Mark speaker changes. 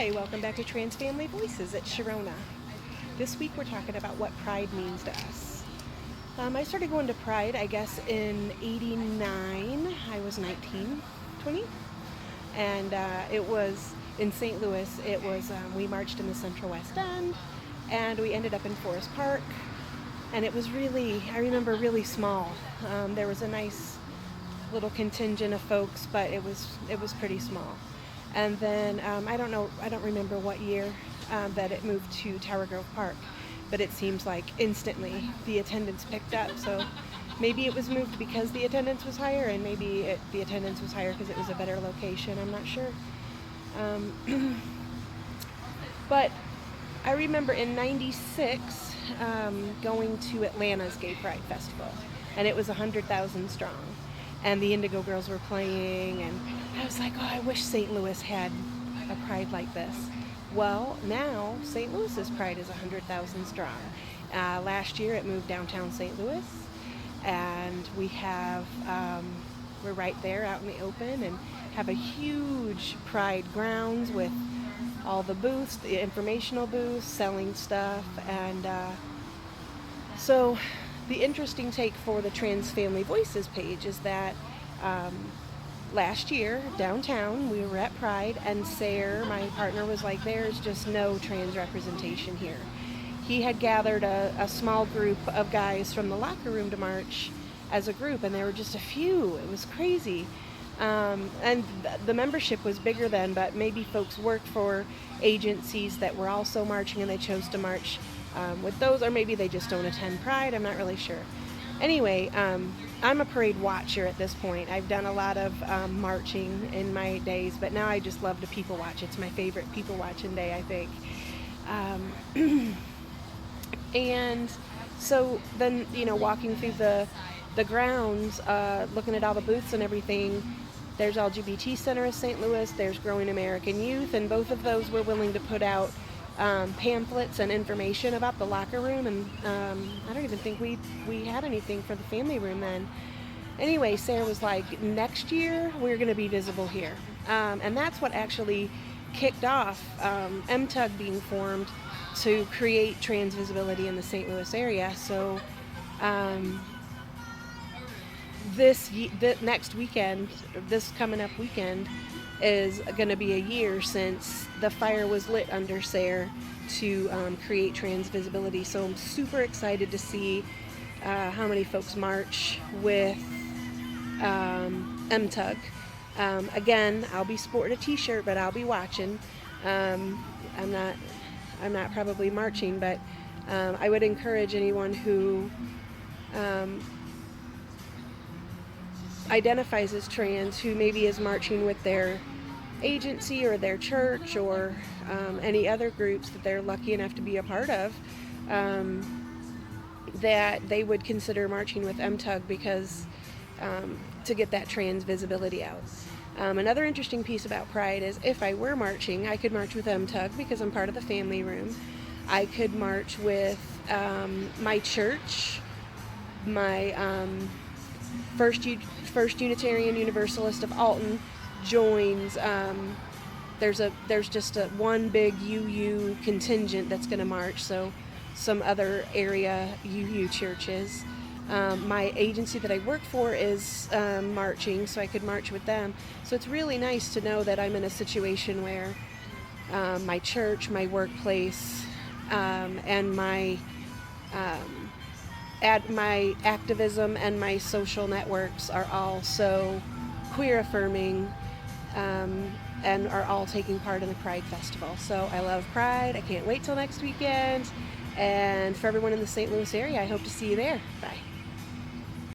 Speaker 1: Hi, welcome back to Trans Family Voices at Sharona. This week we're talking about what Pride means to us. I started going to Pride, I guess, in '89. I was 19, 20, and it was in St. Louis. We marched in the Central West End, and we ended up in Forest Park, and it was I remember, really small. There was a nice little contingent of folks, but it was pretty small. And then I don't remember what year that it moved to Tower Grove Park, but it seems like instantly the attendance picked up. So maybe it was moved because the attendance was higher, and maybe the attendance was higher because it was a better location. I'm not sure. But I remember in '96 going to Atlanta's Gay Pride Festival, and it was 100,000 strong. And the Indigo Girls were playing, and I was like, oh, I wish St. Louis had a pride like this. Well, now St. Louis's pride is 100,000 strong. Last year it moved downtown St. Louis, and we're right there out in the open and have a huge pride grounds with all the booths, the informational booths, selling stuff, and so the interesting take for the Trans Family Voices page is that last year downtown we were at Pride, and Sayre, my partner, was like, there's just no trans representation here. He had gathered a small group of guys from the locker room to march as a group, and there were just a few. It was crazy. And the membership was bigger then, but maybe folks worked for agencies that were also marching and they chose to march with those, or maybe they just don't attend Pride. I'm not really sure. Anyway, I'm a parade watcher at this point. I've done a lot of marching in my days, but now I just love to people watch. It's my favorite people watching day, I think. And so then, walking through the grounds, looking at all the booths and everything, there's LGBT Center of St. Louis, there's Growing American Youth, and both of those were willing to put out pamphlets and information about the locker room, and I don't even think we had anything for the family room then. Anyway, Sarah was like, next year we're going to be visible here, and that's what actually kicked off MTUG being formed to create trans visibility in the St. Louis area. So this next weekend, this coming up weekend, is going to be a year since the fire was lit under Sayre to create trans visibility. So I'm super excited to see how many folks march with MTUG. Again, I'll be sporting a t-shirt, but I'll be watching. I'm not probably marching, but I would encourage anyone who identifies as trans, who maybe is marching with their agency or their church or any other groups that they're lucky enough to be a part of, that they would consider marching with MTUG because to get that trans visibility out. Another interesting piece about Pride is if I were marching, I could march with MTUG because I'm part of the family room. I could march with my church, my First Unitarian Universalist of Alton joins. There's just one big UU contingent that's going to march, so some other area UU churches. My agency that I work for is marching, so I could march with them. So it's really nice to know that I'm in a situation where my church, my workplace, and my activism and my social networks are all so queer affirming, and are all taking part in the Pride Festival. So I love Pride. I can't wait till next weekend. And for everyone in the St. Louis area, I hope to see you there. Bye.